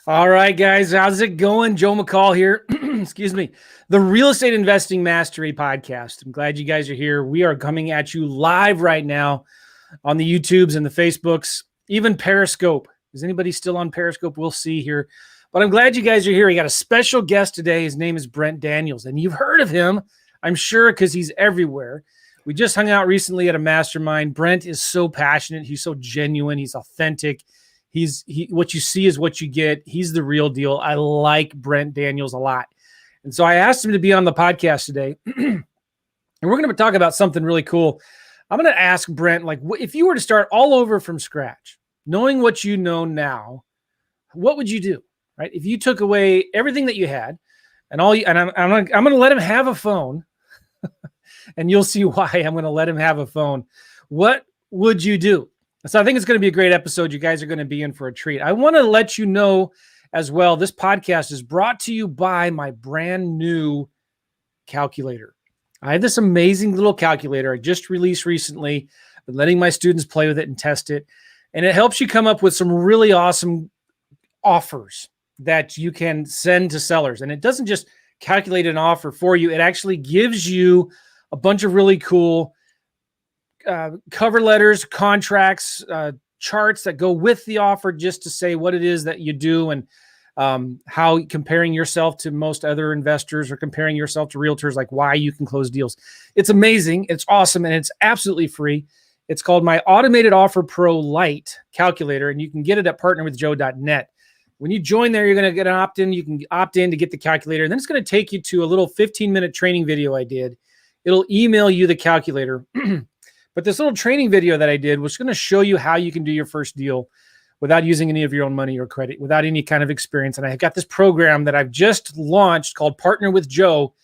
All right, guys, how's it going? Joe McCall here. Excuse me. The Real Estate Investing Mastery Podcast. I'm glad you guys are here. We are coming at you live right now on the YouTubes and the Facebooks, even Periscope. Is anybody still on Periscope? We'll see here. But I'm glad you guys are here. We got a special guest today. His name is Brent Daniels, and you've heard of him, I'm sure, because he's everywhere. We just hung out recently at a mastermind. Brent is so passionate. He's so genuine. He's authentic. What you see is what you get. He's the real deal. I like Brent Daniels a lot. And so I asked him to be on the podcast today. And we're going to talk about something really cool. I'm going to ask Brent, like, if you were to start all over from scratch, knowing what you know now, what would you do? Right? If you took away everything that you had and I'm going to let him have a phone and you'll see why I'm going to let him have a phone. What would you do? So I think it's going to be a great episode. You guys are going to be in for a treat. I want to let you know as well, this podcast is brought to you by my brand new calculator. I have this amazing little calculator I just released recently. I've been letting my students play with it and test it. And it helps you come up with some really awesome offers that you can send to sellers. And it doesn't just calculate an offer for you. It actually gives you a bunch of really cool cover letters, contracts, charts that go with the offer just to say what it is that you do and how comparing yourself to most other investors or comparing yourself to realtors, like why you can close deals. It's amazing. It's awesome. And it's absolutely free. It's called my Automated Offer Pro Lite calculator, and you can get it at partnerwithjoe.net. When you join there, you're going to get an opt-in. You can opt in to get the calculator, and then it's going to take you to a little 15-minute training video I did. It'll email you the calculator. But this little training video that I did was going to show you how you can do your first deal without using any of your own money or credit, without any kind of experience. And I got this program that I've just launched called Partner with Joe,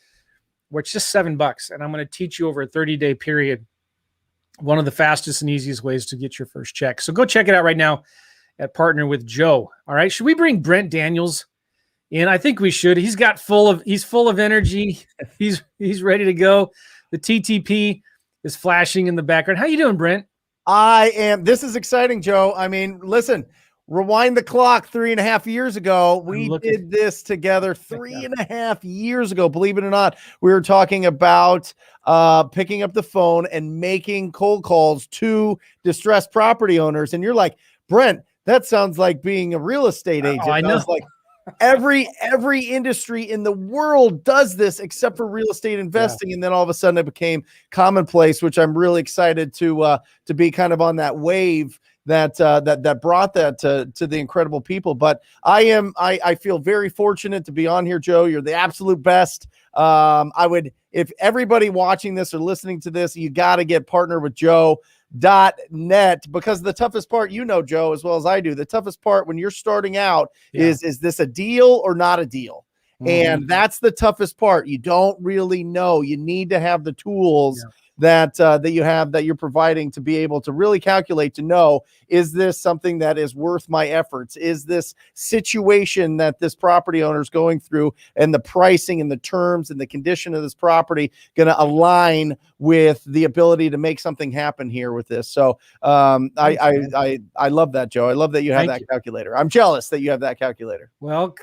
where it's just $7. And I'm going to teach you over a 30-day period, one of the fastest and easiest ways to get your first check. So go check it out right now at Partner with Joe. All right. Should we bring Brent Daniels in? I think we should. He's full of energy. He's ready to go. The TTP is flashing in the background. How you doing, Brent? I am. This is exciting, Joe. I mean, listen, rewind the clock 3.5 years ago. We did this together 3.5 years ago. Believe it or not, we were talking about picking up the phone and making cold calls to distressed property owners. And you're like, Brent, that sounds like being a real estate agent. I know. I was like, every industry in the world does this except for real estate investing. Yeah. And then all of a sudden it became commonplace, which I'm really excited to be kind of on that wave that brought that to the incredible people. But I feel very fortunate to be on here, Joe. You're the absolute best. If everybody watching this or listening to this, you got to get Partner with Joe.net, because the toughest part, Joe, as well as I do, the toughest part when you're starting out is this a deal or not a deal? Mm-hmm. And that's the toughest part. You don't really know. You need to have the tools that you're providing to be able to really calculate, to know, is this something that is worth my efforts? Is this situation that this property owner is going through and the pricing and the terms and the condition of this property going to align with the ability to make something happen here with this? So I love that, Joe. I love that you have that calculator. I'm jealous that you have that calculator. Well,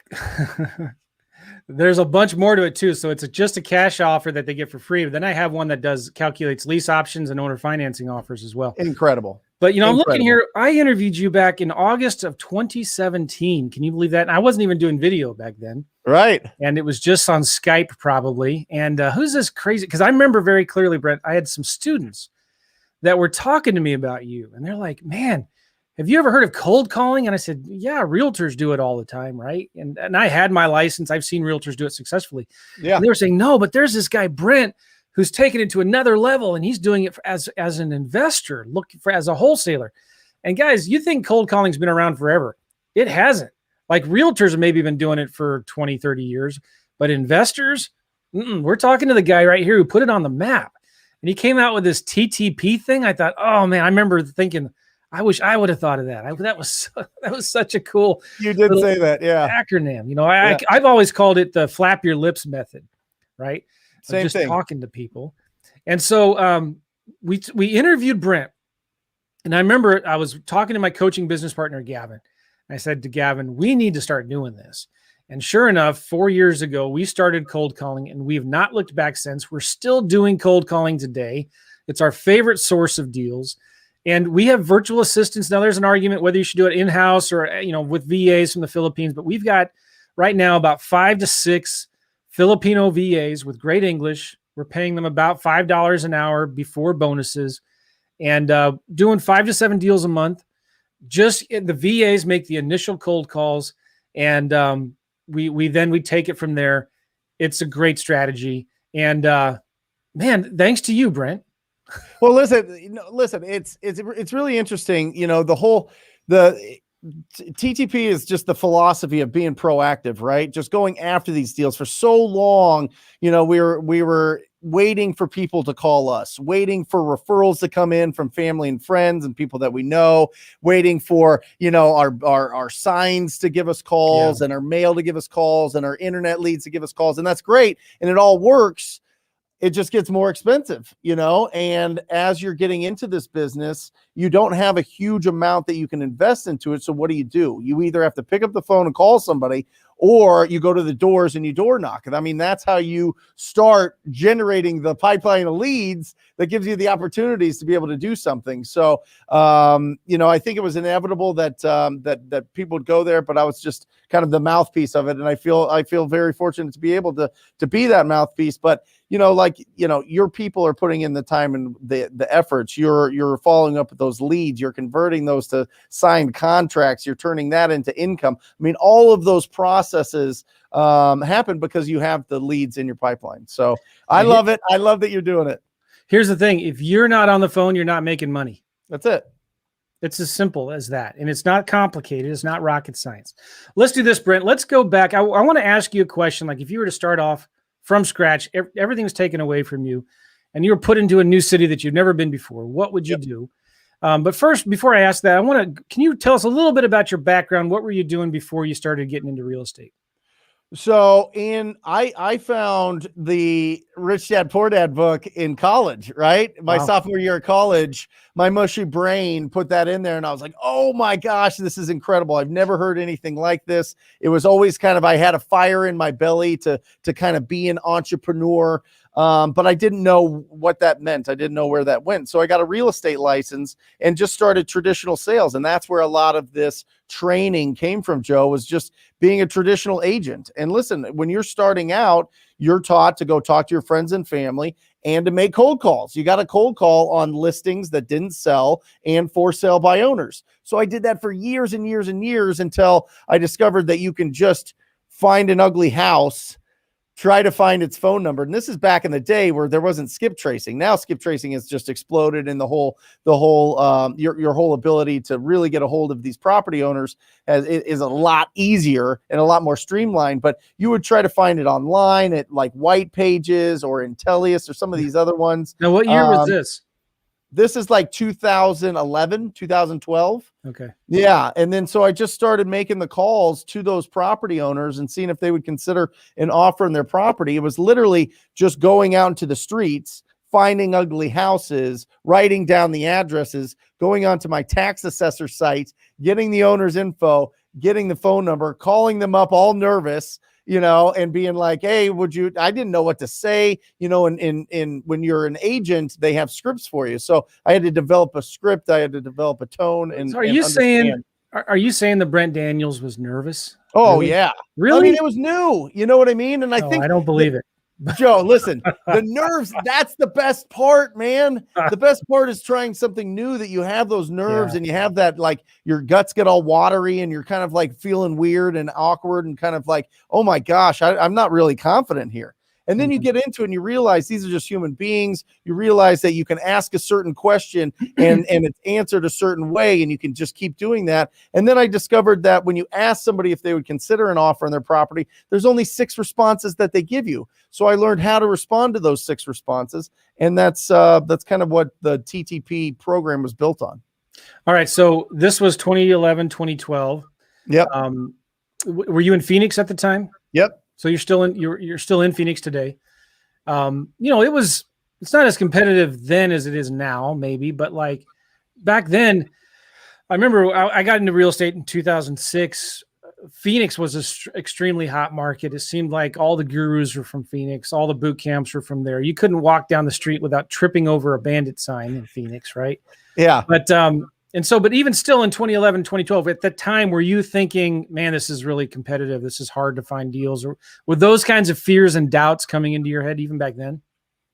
there's a bunch more to it too. So it's just a cash offer that they get for free. But then I have one that calculates lease options and owner financing offers as well. Incredible. But, I'm looking here. I interviewed you back in August of 2017. Can you believe that? And I wasn't even doing video back then. Right. And it was just on Skype probably. And who's this crazy? Because I remember very clearly, Brent, I had some students that were talking to me about you. And they're like, man, have you ever heard of cold calling? And I said, yeah, realtors do it all the time, right? And I had my license. I've seen realtors do it successfully. Yeah. And they were saying, no, but there's this guy, Brent, who's taken it to another level, and he's doing it as an investor, as a wholesaler. And guys, you think cold calling's been around forever. It hasn't. Like realtors have maybe been doing it for 20, 30 years, but investors, we're talking to the guy right here who put it on the map. And he came out with this TTP thing. I thought, oh man, I remember thinking, I wish I would have thought of that. That was such a cool. You did say that, yeah. Acronym. I've always called it the flap your lips method, right? Same just thing. Talking to people, and so we interviewed Brent, and I remember I was talking to my coaching business partner Gavin, I said to Gavin, we need to start doing this. And sure enough, 4 years ago, we started cold calling, and we've not looked back since. We're still doing cold calling today. It's our favorite source of deals. And we have virtual assistants. Now, there's an argument whether you should do it in-house or, with VAs from the Philippines. But we've got right now about 5 to 6 Filipino VAs with great English. We're paying them about $5 an hour before bonuses, and doing 5 to 7 deals a month. Just the VAs make the initial cold calls, and we take it from there. It's a great strategy. And man, thanks to you, Brent. Well, listen, it's really interesting. The TTP is just the philosophy of being proactive, right? Just going after these deals. For so long, we were waiting for people to call us, waiting for referrals to come in from family and friends and people that we know, waiting for, our signs to give us calls, and our mail to give us calls, and our internet leads to give us calls. And that's great. And it all works. It just gets more expensive, and as you're getting into this business, you don't have a huge amount that you can invest into it. So what do? You either have to pick up the phone and call somebody, or you go to the doors and you door knock. And I mean, that's how you start generating the pipeline of leads that gives you the opportunities to be able to do something. So, I think it was inevitable that people would go there, but I was just kind of the mouthpiece of it. And I feel very fortunate to be able to be that mouthpiece. But your people are putting in the time and the efforts. You're following up with those leads. You're converting those to signed contracts. You're turning that into income. I mean, all of those processes happen because you have the leads in your pipeline. So I love it. I love that you're doing it. Here's the thing. If you're not on the phone, you're not making money. That's it. It's as simple as that. And it's not complicated. It's not rocket science. Let's do this, Brent. Let's go back. I want to ask you a question. Like, if you were to start off from scratch, everything was taken away from you, and you were put into a new city that you've never been before, what would you do? But first, before I ask that, can you tell us a little bit about your background? What were you doing before you started getting into real estate? So I found the Rich Dad Poor Dad book in college, right? My sophomore year of college, my mushy brain put that in there, and I was like, oh my gosh, this is incredible. I've never heard anything like this. It was always I had a fire in my belly to kind of be an entrepreneur. But I didn't know what that meant. I didn't know where that went. So I got a real estate license and just started traditional sales. And that's where a lot of this training came from, Joe, was just being a traditional agent. And listen, when you're starting out, you're taught to go talk to your friends and family and to make cold calls. You got to cold call on listings that didn't sell and for sale by owners. So I did that for years and years and years until I discovered that you can just find an ugly house, try to find its phone number. And this is back in the day where there wasn't skip tracing. Now skip tracing has just exploded, and your whole ability to really get a hold of these property owners is a lot easier and a lot more streamlined. But you would try to find it online at like White Pages or Intellius or some of these other ones. Now, what year was this? This is like 2011, 2012. Okay. Yeah. And then so I just started making the calls to those property owners and seeing if they would consider an offer in their property. It was literally just going out into the streets, finding ugly houses, writing down the addresses, going onto my tax assessor site, getting the owner's info, getting the phone number, calling them up all nervous, and being like, hey, I didn't know what to say, and when you're an agent, they have scripts for you. So I had to develop a script. I had to develop a tone. And so are you saying that Brent Daniels was nervous? Oh, really? Yeah. Really? I mean, it was new. You know what I mean? And I don't believe it. Joe, listen, the nerves, that's the best part, man. The best part is trying something new, that you have those nerves and you have that, like, your guts get all watery and you're kind of like feeling weird and awkward and kind of like, oh my gosh, I'm not really confident here. And then you get into it and you realize these are just human beings. You realize that you can ask a certain question and it's answered a certain way, and you can just keep doing that. And then I discovered that when you ask somebody if they would consider an offer on their property, there's only 6 responses that they give you. So I learned how to respond to those 6 responses. And that's kind of what the TTP program was built on. All right. So this was 2011, 2012. Yep. Were you in Phoenix at the time? Yep. So you're still in Phoenix today. It's not as competitive then as it is now, maybe, but like back then, I remember I got into real estate in 2006. Phoenix was an extremely hot market. It seemed like all the gurus were from Phoenix. All the boot camps were from there. You couldn't walk down the street without tripping over a bandit sign in Phoenix, right? Yeah. But even still in 2011, 2012, at that time, were you thinking, man, this is really competitive. This is hard to find deals? Or were those kinds of fears and doubts coming into your head even back then?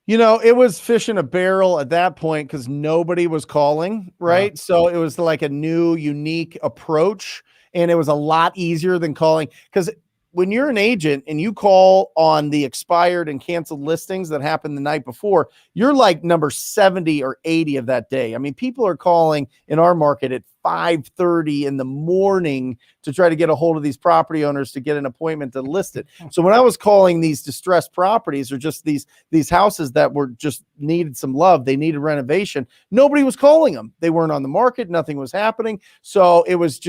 It was fish in a barrel at that point because nobody was calling, right? Wow. So it was like a new, unique approach. And it was a lot easier than calling, because when you're an agent and you call on the expired and canceled listings that happened the night before, you're like number 70 or 80 of that day. I mean, people are calling in our market at 5:30 in the morning to try to get a hold of these property owners to get an appointment to list it. So when I was calling these distressed properties, or just these houses that were just needed some love, they needed renovation, nobody was calling them. They weren't on the market. Nothing was happening. So it was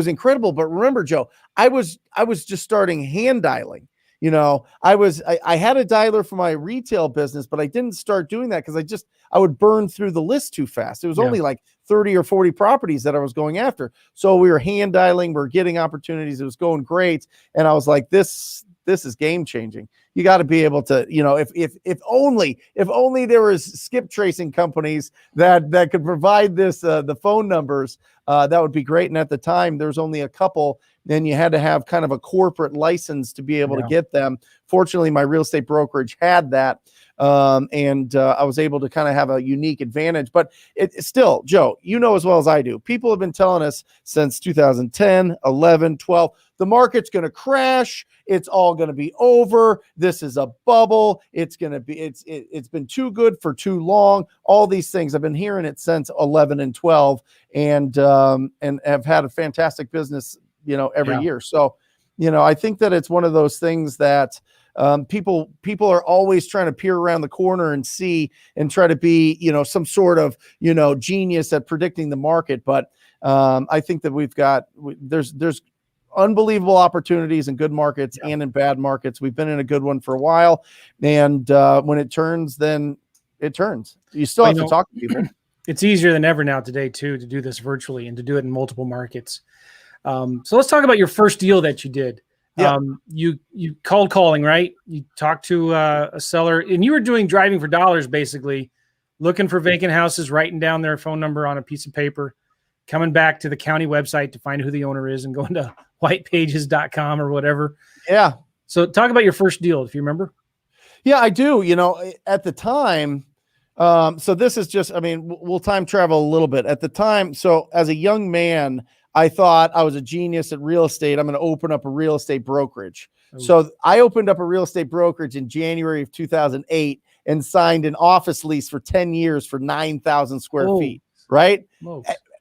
incredible. But remember, Joe, I was just starting hand dialing. I had a dialer for my retail business, but I didn't start doing that because I would burn through the list too fast. It was only like 30 or 40 properties that I was going after. So we were hand dialing, we're getting opportunities. It was going great. And I was like, this is game changing. You got to be able to, if only there was skip tracing companies that could provide this, the phone numbers, that would be great. And at the time there was only a couple, then you had to have kind of a corporate license to be able to get them. Fortunately, my real estate brokerage had that. And I was able to kind of have a unique advantage, but it's still, Joe, as well as I do, people have been telling us since 2010, 11, 12, the market's going to crash. It's all going to be over. This is a bubble. It's been too good for too long. All these things, I've been hearing it since 11 and 12, and have had a fantastic business, every year. So, I think that it's one of those things that, people are always trying to peer around the corner and see and try to be, some sort of, genius at predicting the market. But I think that there's unbelievable opportunities in good markets and in bad markets. We've been in a good one for a while, and when it turns, then it turns. You still have to talk to people. It's easier than ever now today too, to do this virtually and to do it in multiple markets. So let's talk about your first deal that you did. Yeah. You cold calling, right? You talked to a seller, and you were doing driving for dollars, basically looking for vacant houses, writing down their phone number on a piece of paper, coming back to the county website to find who the owner is, and going to whitepages.com or whatever. Yeah. So talk about your first deal, if you remember. Yeah, I do. At the time, so this is just, we'll time travel a little bit. At the time, so as a young man, I thought I was a genius at real estate. I'm going to open up a real estate brokerage. Oh. So I opened up a real estate brokerage in January of 2008 and signed an office lease for 10 years for 9,000 square feet, right?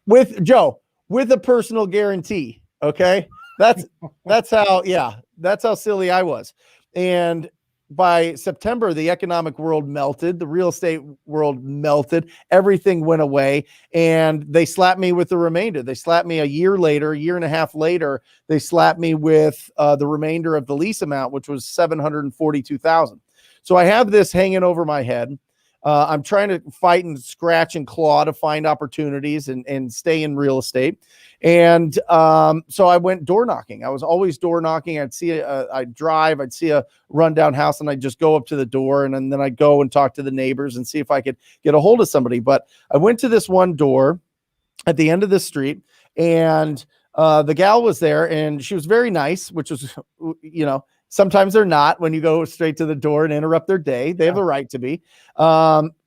With a personal guarantee. Okay. That's how silly I was. And by September, the economic world melted, the real estate world melted, everything went away, and they slapped me with the remainder. They slapped me a year and a half later, they slapped me with the remainder of the lease amount, which was $742,000. So I have this hanging over my head. I'm trying to fight and scratch and claw to find opportunities and stay in real estate. And so I went door knocking. I was always door knocking. I'd see I'd see a rundown house, and I'd just go up to the door, and then I'd go and talk to the neighbors and see if I could get a hold of somebody. But I went to this one door at the end of the street, and the gal was there, and she was very nice, which was, sometimes they're not when you go straight to the door and interrupt their day. They have a right to be.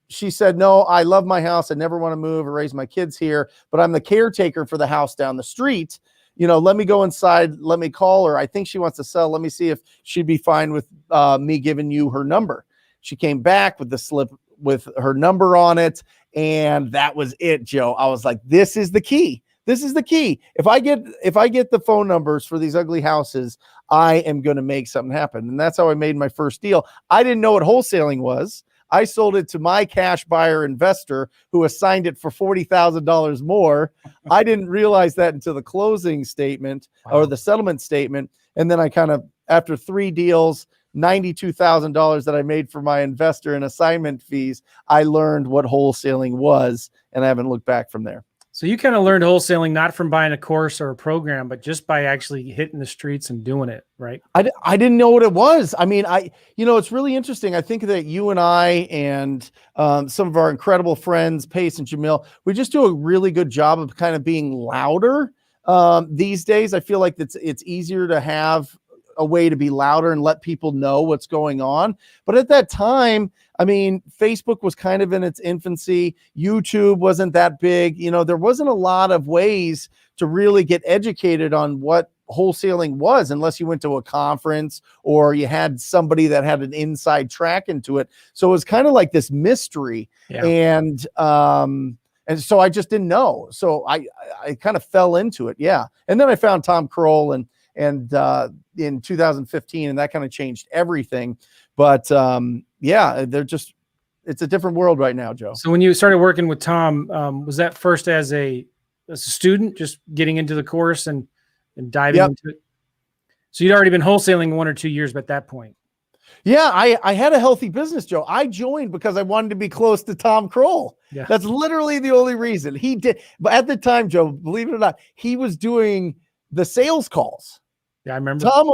She said, no, I love my house. I never want to move or raise my kids here, but I'm the caretaker for the house down the street. Let me go inside. Let me call her. I think she wants to sell. Let me see if she'd be fine with me giving you her number. She came back with the slip with her number on it. And that was it, Joe. I was like, this is the key. This is the key. If I get the phone numbers for these ugly houses, I am going to make something happen. And that's how I made my first deal. I didn't know what wholesaling was. I sold it to my cash buyer investor who assigned it for $40,000 more. I didn't realize that until the closing statement or the settlement statement. And then I kind of, after 3 deals, $92,000 that I made for my investor in assignment fees, I learned what wholesaling was, and I haven't looked back from there. So you kind of learned wholesaling not from buying a course or a program, but just by actually hitting the streets and doing it, right? I didn't know what it was. I mean, it's really interesting. I think that you and I and some of our incredible friends, Pace and Jamil, we just do a really good job of kind of being louder these days. I feel like it's easier to have a way to be louder and let people know what's going on. But at that time, I mean, Facebook was kind of in its infancy. YouTube wasn't that big. There wasn't a lot of ways to really get educated on what wholesaling was unless you went to a conference or you had somebody that had an inside track into it. So it was kind of like this mystery. Yeah. And so I just didn't know. So I kind of fell into it. Yeah. And then I found Tom Kroll and in 2015, and that kind of changed everything. But yeah, it's a different world right now, Joe. So when you started working with Tom, was that first as a student, just getting into the course and diving into it? So you'd already been wholesaling 1 or 2 years at that point. Yeah, I had a healthy business, Joe. I joined because I wanted to be close to Tom Kroll. Yeah. That's literally the only reason. He did. But at the time, Joe, believe it or not, he was doing the sales calls. Yeah, I remember. Tom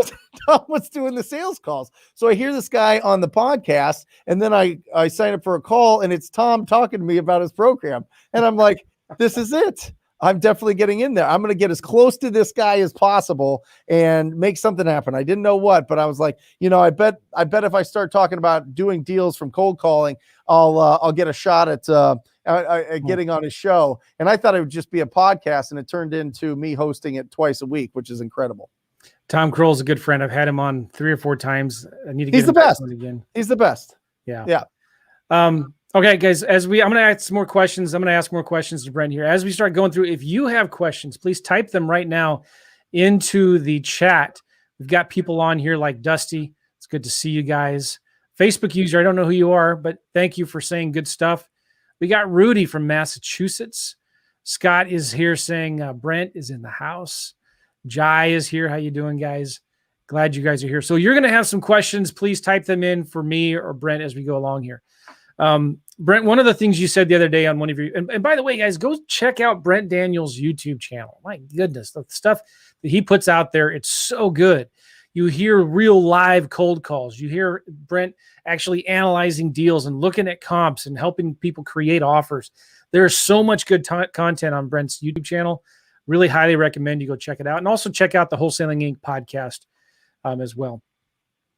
was doing the sales calls. So I hear this guy on the podcast, and then I sign up for a call, and it's Tom talking to me about his program. And I'm like, this is it. I'm definitely getting in there. I'm going to get as close to this guy as possible and make something happen. I didn't know what, but I was like, I bet if I start talking about doing deals from cold calling, I'll get a shot at getting on his show. And I thought it would just be a podcast, and it turned into me hosting it twice a week, which is incredible. Tom Kroll's a good friend. I've had him on 3 or 4 times. I need to get He's the best again. He's the best. Yeah. Yeah. Okay, guys, I'm going to ask more questions. I'm going to ask more questions to Brent here. As we start going through, if you have questions, please type them right now into the chat. We've got people on here like Dusty. It's good to see you guys. Facebook user, I don't know who you are, but thank you for saying good stuff. We got Rudy from Massachusetts. Scott is here saying Brent is in the house. Jai is here. How you doing, guys? Glad you guys are here. So you're going to have some questions. Please type them in for me or Brent as we go along here. Brent, one of the things you said the other day on one of your, and by the way, guys, go check out Brent Daniels' YouTube channel. My goodness, the stuff that he puts out there, it's so good. You hear real live cold calls. You hear Brent actually analyzing deals and looking at comps and helping people create offers. There's so much good content on Brent's YouTube channel. Really highly recommend you go check it out. And also check out the Wholesaling Inc. podcast as well.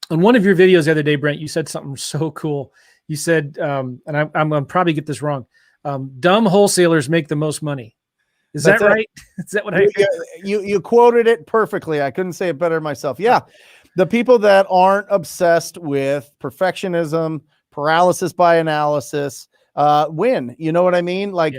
On one of your videos the other day, Brent, you said something so cool. You said, and I'm going to probably get this wrong, dumb wholesalers make the most money. Is that right? Is that what I heard? You quoted it perfectly. I couldn't say it better myself. Yeah. The people that aren't obsessed with perfectionism, paralysis by analysis, win. You know what I mean? Like,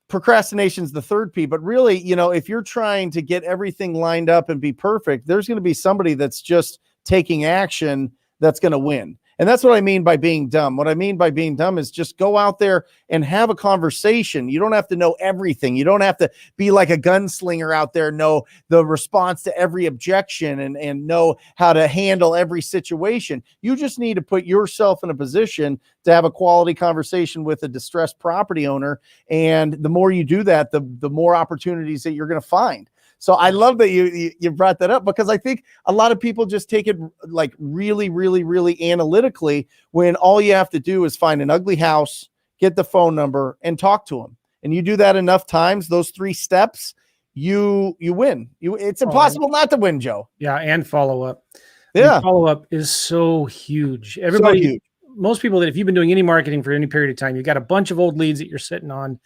procrastination is the third P, but really, if you're trying to get everything lined up and be perfect, there's going to be somebody that's just taking action that's going to win. And that's what I mean by being dumb. What I mean by being dumb is just go out there and have a conversation. You don't have to know everything. You don't have to be like a gunslinger out there, know the response to every objection and know how to handle every situation. You just need to put yourself in a position to have a quality conversation with a distressed property owner. And the more you do that, the more opportunities that you're going to find. So I love that you brought that up, because I think a lot of people just take it like really, really, really analytically, when all you have to do is find an ugly house, get the phone number, and talk to them. And you do that enough times, those 3 steps, you win. It's impossible not to win, Joe. Yeah, and follow up. Yeah, follow up is so huge. Everybody, so huge. Most people that if you've been doing any marketing for any period of time, you've got a bunch of old leads that you're sitting on.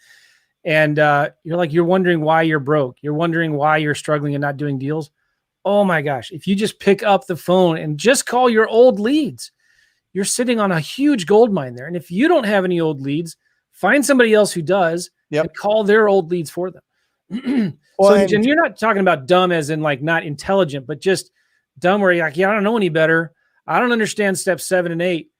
And you're wondering why you're broke. You're wondering why you're struggling and not doing deals. Oh my gosh. If you just pick up the phone and just call your old leads, you're sitting on a huge gold mine there. And if you don't have any old leads, find somebody else who does and call their old leads for them. And you're not talking about dumb as in like not intelligent, but just dumb where you're like, yeah, I don't know any better. I don't understand steps 7 and 8,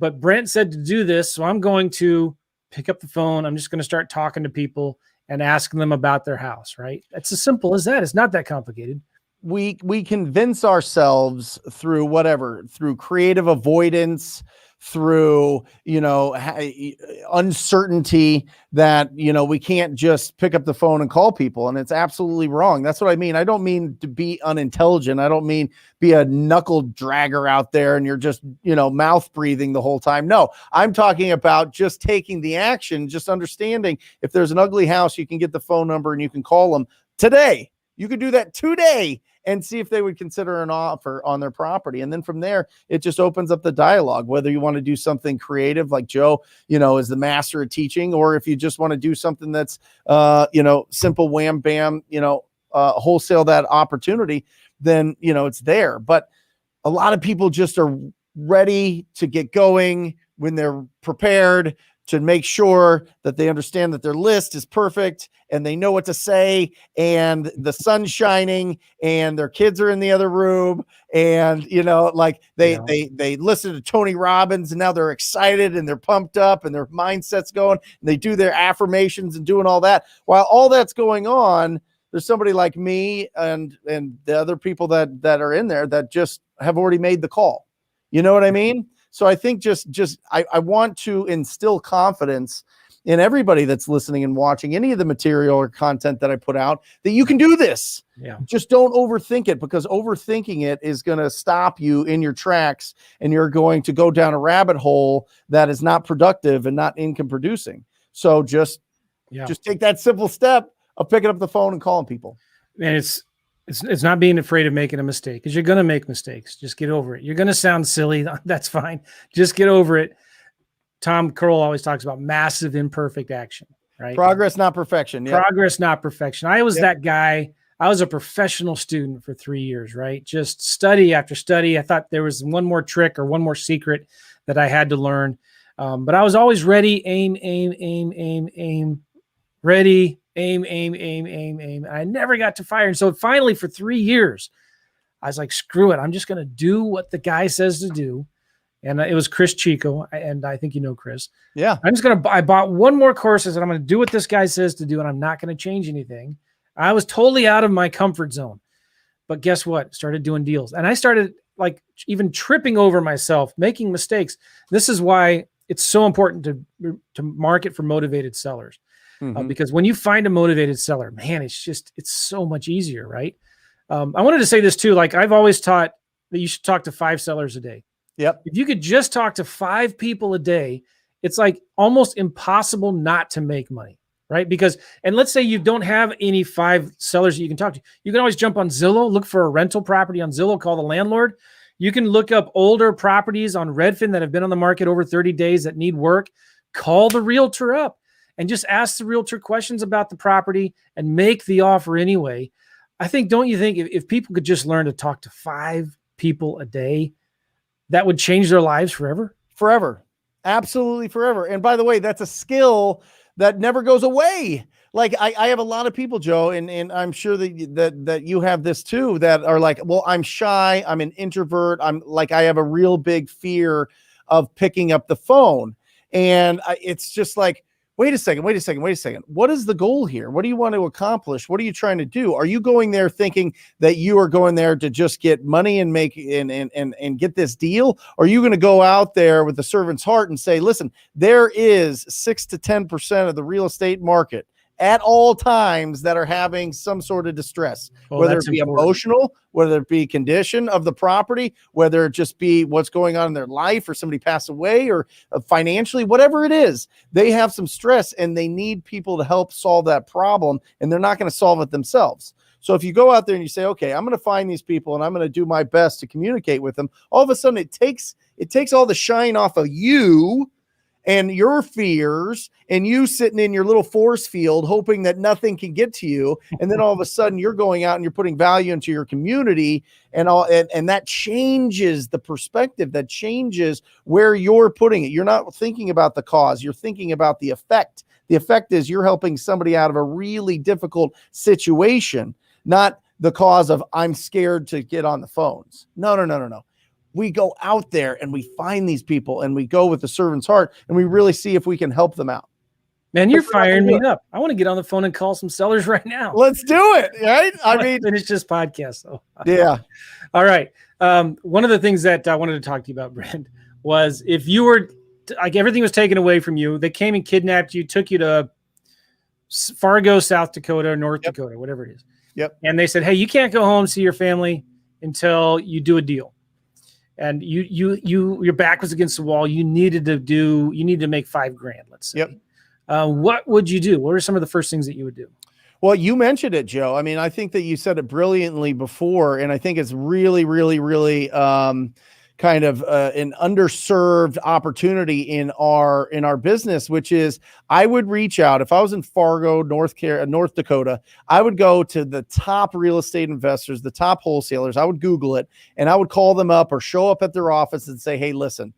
but Brent said to do this. So I'm going to pick up the phone. I'm just going to start talking to people and asking them about their house, right? It's as simple as that. It's not that complicated. We convince ourselves through creative avoidance, through, uncertainty that, we can't just pick up the phone and call people. And it's absolutely wrong. That's what I mean. I don't mean to be unintelligent. I don't mean be a knuckle dragger out there and you're just, mouth breathing the whole time. No, I'm talking about just taking the action, just understanding if there's an ugly house, you can get the phone number and you can call them today. You could do that today and see if they would consider an offer on their property. And then from there, it just opens up the dialogue, whether you want to do something creative like Joe, is the master of teaching, or if you just want to do something that's, simple wham, bam, wholesale that opportunity, then, it's there. But a lot of people just are ready to get going when they're prepared to make sure that they understand that their list is perfect and they know what to say and the sun's shining and their kids are in the other room and, they listen to Tony Robbins and now they're excited and they're pumped up and their mindset's going and they do their affirmations and doing all that. While all that's going on, there's somebody like me and the other people that are in there that just have already made the call. You know what I mean? So I think I want to instill confidence in everybody that's listening and watching any of the material or content that I put out that you can do this. Yeah. Just don't overthink it, because overthinking it is going to stop you in your tracks and you're going to go down a rabbit hole that is not productive and not income producing. So just take that simple step of picking up the phone and calling people. And it's not being afraid of making a mistake, because you're going to make mistakes. Just get over it. You're going to sound silly. That's fine. Just get over it. Tom Curl always talks about massive imperfect action, right? Progress, not perfection. Yep. Progress, not perfection. I was that guy. I was a professional student for 3 years, right? Just study after study. I thought there was one more trick or one more secret that I had to learn. But I was always ready, aim, ready, aim. I never got to fire. And so finally for 3 years, I was like, screw it. I'm just going to do what the guy says to do. And it was Chris Chico. And I think, Chris. Yeah. I bought one more course and I'm going to do what this guy says to do. And I'm not going to change anything. I was totally out of my comfort zone, but guess what? Started doing deals. And I started like even tripping over myself, making mistakes. This is why it's so important to market for motivated sellers. Because when you find a motivated seller, man, it's so much easier, right? I wanted to say this too. Like I've always taught that you should talk to 5 sellers a day. Yep. If you could just talk to 5 people a day, it's like almost impossible not to make money, right? And let's say you don't have any 5 sellers that you can talk to. You can always jump on Zillow, look for a rental property on Zillow, call the landlord. You can look up older properties on Redfin that have been on the market over 30 days that need work. Call the realtor up and just ask the realtor questions about the property and make the offer anyway. Don't you think if people could just learn to talk to 5 people a day, that would change their lives forever? Forever. Absolutely forever. And by the way, that's a skill that never goes away. Like I have a lot of people, Joe, and I'm sure that you have this too, that are like, well, I'm shy. I'm an introvert. I have a real big fear of picking up the phone. And it's just like, wait a second. What is the goal here? What do you want to accomplish? What are you trying to do? Are you going there thinking that you are going there to just get money and make and get this deal? Or are you going to go out there with the servant's heart and say, listen, there is 6 to 10% of the real estate market at all times that are having some sort of distress, whether it be emotional, whether it be condition of the property, whether it just be what's going on in their life or somebody passed away or financially, whatever it is, they have some stress and they need people to help solve that problem, and they're not going to solve it themselves. So if you go out there and you say, okay, I'm going to find these people and I'm going to do my best to communicate with them, all of a sudden it takes all the shine off of you and your fears and you sitting in your little force field hoping that nothing can get to you. And then all of a sudden you're going out and you're putting value into your community and that changes the perspective, that changes where you're putting it. You're not thinking about the cause. You're thinking about the effect. The effect is you're helping somebody out of a really difficult situation, not the cause of I'm scared to get on the phones. No. We go out there and we find these people and we go with the servant's heart and we really see if we can help them out. Man, you're firing me up. I want to get on the phone and call some sellers right now. Let's do it. Right? Finish this podcast though. Yeah. All right. One of the things that I wanted to talk to you about, Brent, was if you were like everything was taken away from you, they came and kidnapped you, took you to Fargo, South Dakota, or North Dakota, whatever it is. Yep. And they said, hey, you can't go home, see your family until you do a deal. And your back was against the wall. You needed to make $5,000, let's say. Yep. What would you do? What are some of the first things that you would do? Well, you mentioned it, Joe. I mean, I think that you said it brilliantly before, and I think it's really, really, really kind of an underserved opportunity in our business, which is I would reach out. If I was in Fargo, North Dakota, I would go to the top real estate investors, the top wholesalers. I would Google it, and I would call them up or show up at their office and say, hey, listen,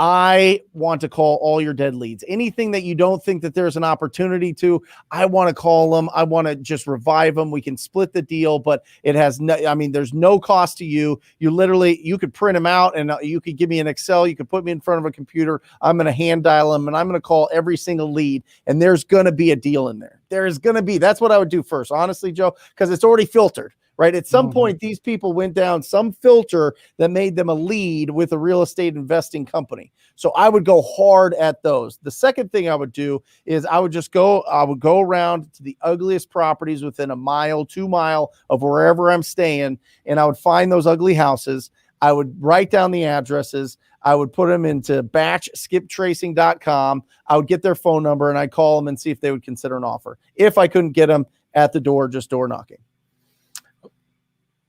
I want to call all your dead leads. Anything that you don't think that there's an opportunity to, I want to call them. I want to just revive them. We can split the deal, but it has no, I mean, there's no cost to you. You could print them out and you could give me an Excel. You could put me in front of a computer. I'm going to hand dial them and I'm going to call every single lead. And there's going to be a deal in there. There's going to be, that's what I would do first, honestly, Joe, because it's already filtered. Right. At some point, these people went down some filter that made them a lead with a real estate investing company. So I would go hard at those. The second thing I would do is I would go around to the ugliest properties within a mile, 2 mile of wherever I'm staying. And I would find those ugly houses. I would write down the addresses. I would put them into batchskiptracing.com. I would get their phone number and I'd call them and see if they would consider an offer. If I couldn't get them at the door, just door knocking.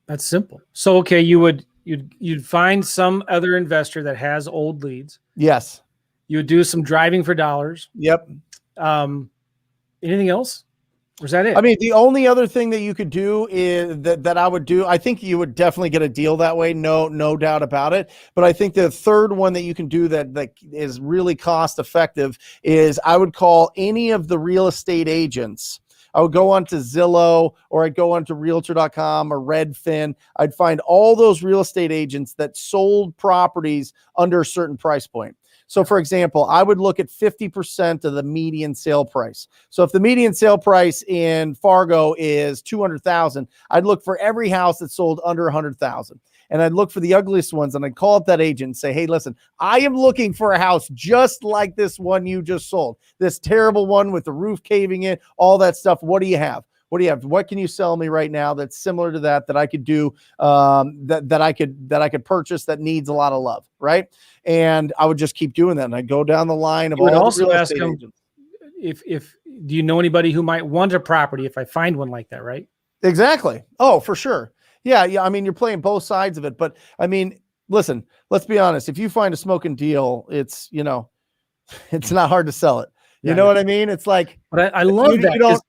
That's simple. So, okay, you'd find some other investor that has old leads. Yes. You would do some driving for dollars. Yep. Anything else? Or is that it? I mean, the only other thing that you could do is that I would do, I think you would definitely get a deal that way. No doubt about it. But I think the third one that you can do that is really cost effective is I would call any of the real estate agents. I would go onto Zillow or I'd go onto realtor.com or Redfin. I'd find all those real estate agents that sold properties under a certain price point. So for example, I would look at 50% of the median sale price. So if the median sale price in Fargo is 200,000, I'd look for every house that sold under 100,000. And I'd look for the ugliest ones and I'd call up that agent and say, hey, listen, I am looking for a house just like this one you just sold. This terrible one with the roof caving in, all that stuff. What do you have? What do you have? What can you sell me right now that's similar to that I could do, that I could purchase that needs a lot of love, right? And I would just keep doing that. And I'd go down the line of all the real estate agents. If do you know anybody who might want a property if I find one like that, right? Exactly. Oh, for sure. Yeah. I mean, you're playing both sides of it, but I mean, listen, let's be honest. If you find a smoking deal, it's not hard to sell it. You know what I mean? It's like, but I love that.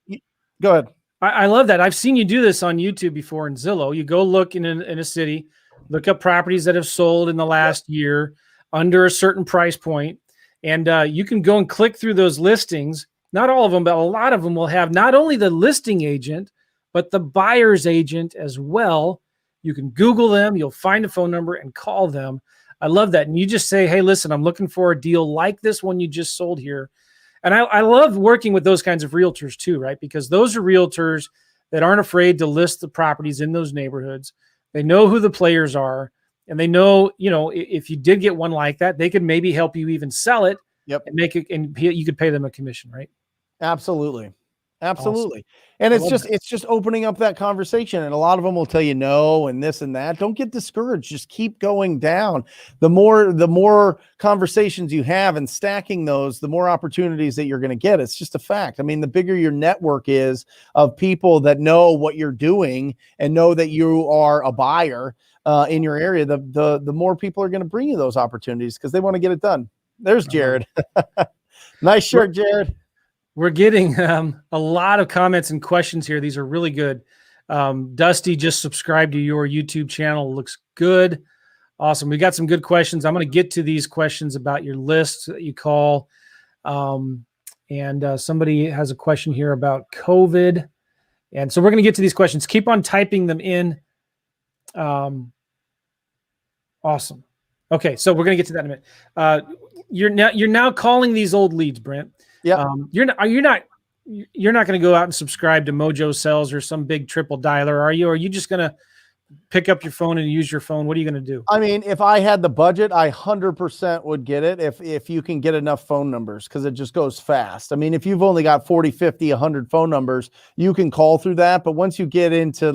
Go ahead. I love that. I've seen you do this on YouTube before in Zillow. You go look in a city, look up properties that have sold in the last year under a certain price point, and you can go and click through those listings. Not all of them, but a lot of them will have not only the listing agent, but the buyer's agent as well. You can Google them. You'll find a phone number and call them. I love that. And you just say, hey, listen, I'm looking for a deal like this one you just sold here. And I love working with those kinds of realtors too, right? Because those are realtors that aren't afraid to list the properties in those neighborhoods. They know who the players are, and they know, if you did get one like that, they could maybe help you even sell it. Yep. And make it, and you could pay them a commission, right? Absolutely. Absolutely. Awesome. And it's just opening up that conversation. And a lot of them will tell you no, and this and that. Don't get discouraged. Just keep going down. The more conversations you have and stacking those, the more opportunities that you're going to get. It's just a fact. I mean, the bigger your network is of people that know what you're doing and know that you are a buyer in your area, the more people are going to bring you those opportunities because they want to get it done. There's Jared. Nice shirt, Jared. We're getting a lot of comments and questions here. These are really good. Dusty just subscribed to your YouTube channel. Looks good. Awesome. We got some good questions. I'm going to get to these questions about your lists that you call. And somebody has a question here about COVID. And so we're going to get to these questions. Keep on typing them in. Awesome. Okay. So we're going to get to that in a minute. You're now calling these old leads, Brent. Yeah. You're not going to go out and subscribe to Mojo Sells or some big triple dialer, are you? Or are you just going to pick up your phone and use your phone, what are you going to do? I mean, if I had the budget, I 100% would get it if you can get enough phone numbers, because it just goes fast. I mean, if you've only got 40, 50, 100 phone numbers, you can call through that. But once you get into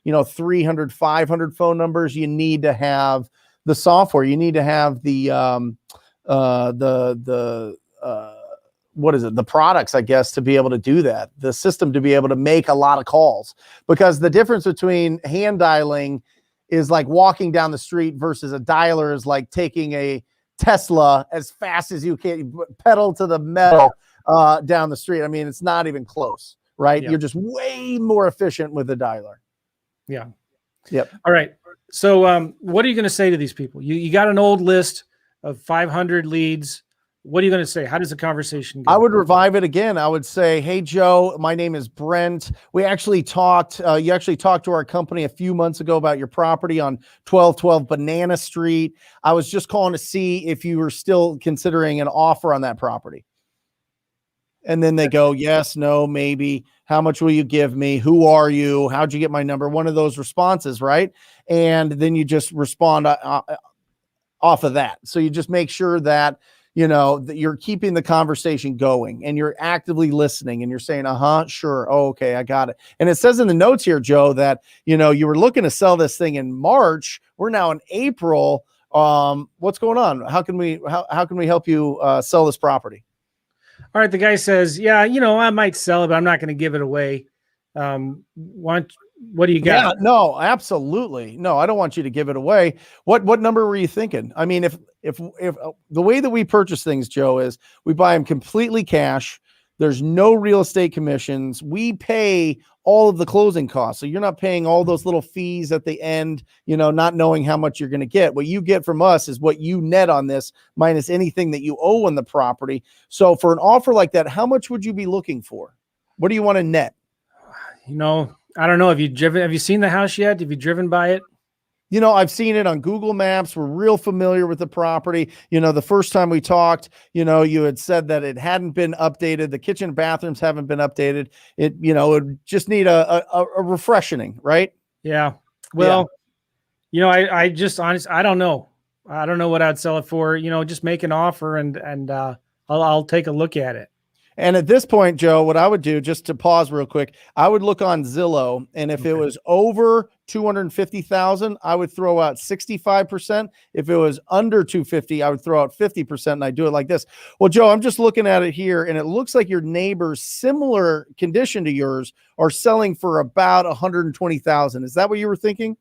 300, 500 phone numbers, you need to have the software. You need to have the what is it? The products, I guess, to be able to do that. The system to be able to make a lot of calls, because the difference between hand dialing is like walking down the street versus a dialer is like taking a Tesla as fast as you can, pedal to the metal down the street. I mean, it's not even close, right? Yeah. You're just way more efficient with a dialer. Yeah. Yep. All right. So what are you going to say to these people? You got an old list of 500 leads. What are you going to say? How does the conversation go? I would revive it again. I would say, hey, Joe, my name is Brent. We actually talked, you actually talked to our company a few months ago about your property on 1212 Banana Street. I was just calling to see if you were still considering an offer on that property. And then they go, yes, no, maybe. How much will you give me? Who are you? How'd you get my number? One of those responses, right? And then you just respond off of that. So you just make sure that, that you're keeping the conversation going and you're actively listening and you're saying, sure. Oh, okay. I got it. And it says in the notes here, Joe, that, you were looking to sell this thing in March. We're now in April. What's going on? How can we help you sell this property? All right. The guy says, yeah, I might sell it, but I'm not going to give it away. What do you got? Yeah, no, absolutely. No, I don't want you to give it away. What number were you thinking? I mean, if the way that we purchase things, Joe, is we buy them completely cash. There's no real estate commissions. We pay all of the closing costs. So you're not paying all those little fees at the end, not knowing how much you're going to get. What you get from us is what you net on this minus anything that you owe on the property. So for an offer like that, how much would you be looking for? What do you want to net? I don't know. Have you seen the house yet? Have you driven by it? I've seen it on Google Maps. We're real familiar with the property. The first time we talked, you had said that it hadn't been updated. The kitchen and bathrooms haven't been updated. It would just need a refreshing, right? Yeah. Well, I just honestly, I don't know. I don't know what I'd sell it for. Just make an offer and I'll take a look at it. And at this point, Joe, what I would do, just to pause real quick, I would look on Zillow, and if it was over 250,000, I would throw out 65%. If it was under 250, I would throw out 50%, and I do it like this. Well, Joe, I'm just looking at it here, and it looks like your neighbors, similar condition to yours, are selling for about 120,000. Is that what you were thinking?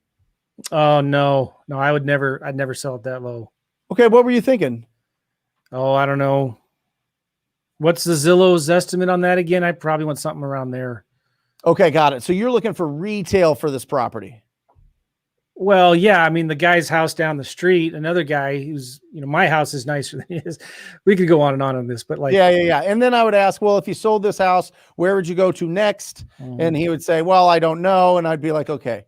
Oh, no, I'd never sell it that low. Okay, what were you thinking? Oh, I don't know. What's the Zillow's estimate on that again? I probably want something around there. Okay, got it. So you're looking for retail for this property. Well, yeah. I mean, the guy's house down the street, another guy who's, my house is nicer than his. We could go on and on this, but yeah. And then I would ask, well, if you sold this house, where would you go to next? Mm-hmm. And he would say, well, I don't know. And I'd be like, okay,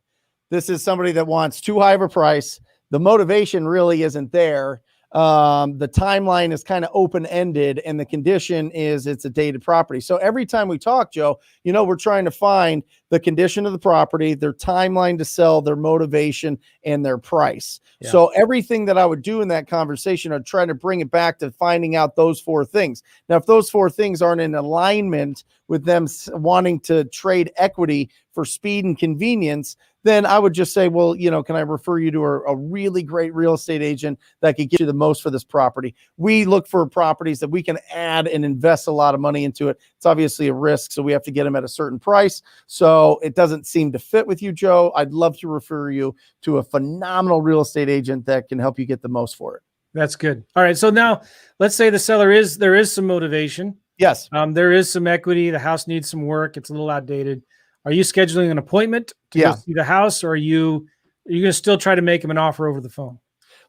this is somebody that wants too high of a price. The motivation really isn't there. The timeline is kind of open-ended, and the condition is it's a dated property. So every time we talk, Joe, we're trying to find the condition of the property, their timeline to sell, their motivation, and their price. Yeah. So everything that I would do in that conversation, I'd try to bring it back to finding out those four things. Now, if those four things aren't in alignment with them wanting to trade equity for speed and convenience, then I would just say, well, can I refer you to a really great real estate agent that could get you the most for this property? We look for properties that we can add and invest a lot of money into it. It's obviously a risk, so we have to get them at a certain price. So it doesn't seem to fit with you, Joe. I'd love to refer you to a phenomenal real estate agent that can help you get the most for it. That's good. All right. So now let's say there is some motivation. Yes. There is some equity. The house needs some work. It's a little outdated. Are you scheduling an appointment to go see the house, or are you going to still try to make him an offer over the phone?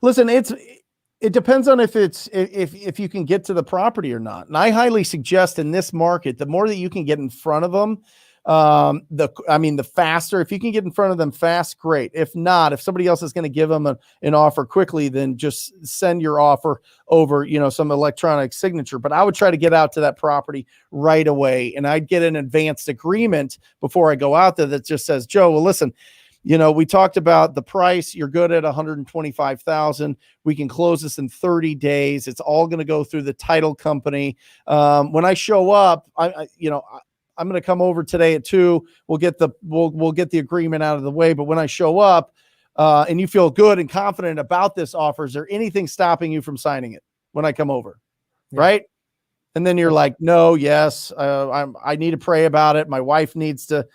Listen, it depends on if you can get to the property or not. And I highly suggest in this market, the more that you can get in front of them, the faster. If you can get in front of them fast, great. If not, if somebody else is going to give them an offer quickly, then just send your offer over, some electronic signature. But I would try to get out to that property right away, and I'd get an advanced agreement before I go out there that just says, Joe, well, listen, We talked about the price. You're good at 125,000. We can close this in 30 days. It's all going to go through the title company. When I show up, I'm going to come over today at 2. We'll get the agreement out of the way. But when I show up, and you feel good and confident about this offer, is there anything stopping you from signing it when I come over? Yeah. Right. And then you're like, no, yes, I need to pray about it. My wife needs to,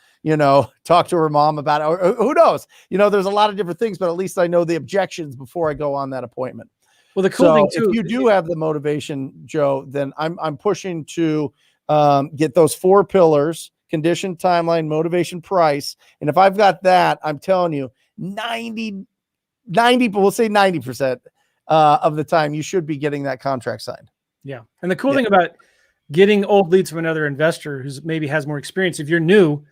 talk to her mom about it. Or who knows? There's a lot of different things, but at least I know the objections before I go on that appointment. Well, the cool thing too, if you do have the motivation, Joe, then I'm pushing to get those 4 pillars: condition, timeline, motivation, price. And if I've got that, I'm telling you, 90, we'll say 90% of the time, you should be getting that contract signed. Yeah. And the cool thing about getting old leads from another investor who's maybe has more experience, if you're new,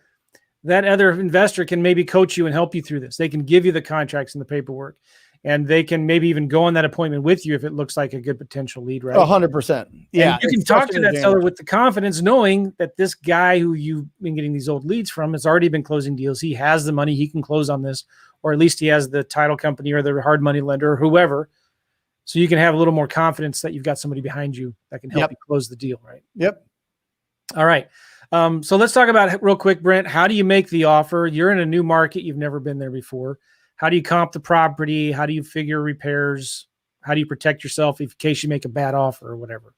that other investor can maybe coach you and help you through this. They can give you the contracts and the paperwork, and they can maybe even go on that appointment with you if it looks like a good potential lead, right? 100%. Yeah. And you can talk to that seller with the confidence, knowing that this guy who you've been getting these old leads from has already been closing deals. He has the money, he can close on this, or at least he has the title company or the hard money lender or whoever. So you can have a little more confidence that you've got somebody behind you that can help you close the deal, right? Yep. All right. So let's talk about real quick, Brent. How do you make the offer? You're in a new market. You've never been there before. How do you comp the property? How do you figure repairs? How do you protect yourself in case you make a bad offer or whatever?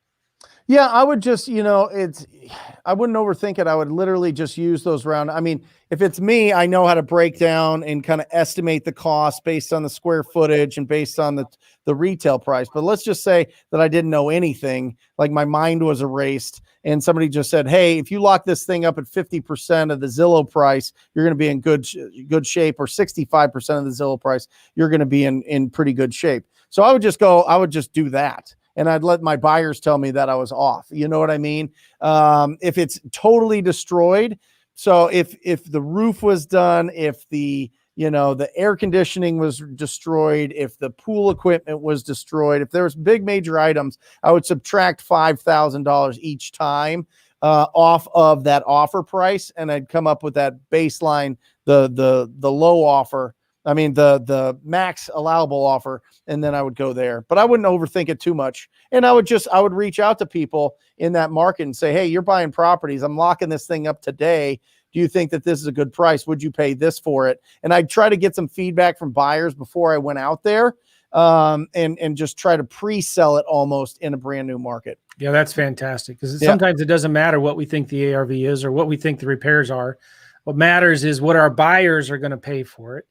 Yeah, I would just, I wouldn't overthink it. I would literally just use those if it's me, I know how to break down and kind of estimate the cost based on the square footage and based on the retail price. But let's just say that I didn't know anything, like my mind was erased, and somebody just said, hey, if you lock this thing up at 50% of the Zillow price, you're going to be in good shape, or 65% of the Zillow price, you're going to be in pretty good shape. So I would just do that. And I'd let my buyers tell me that I was off. You know what I mean? If it's totally destroyed, so if the roof was done, if the air conditioning was destroyed, if the pool equipment was destroyed, if there was big major items, I would subtract $5,000 each time off of that offer price, and I'd come up with that baseline, the low offer. I mean, the max allowable offer, and then I would go there. But I wouldn't overthink it too much. And I would reach out to people in that market and say, hey, you're buying properties. I'm locking this thing up today. Do you think that this is a good price? Would you pay this for it? And I'd try to get some feedback from buyers before I went out there, and just try to pre-sell it almost in a brand new market. Yeah, that's fantastic, because sometimes it doesn't matter what we think the ARV is or what we think the repairs are. What matters is what our buyers are going to pay for it.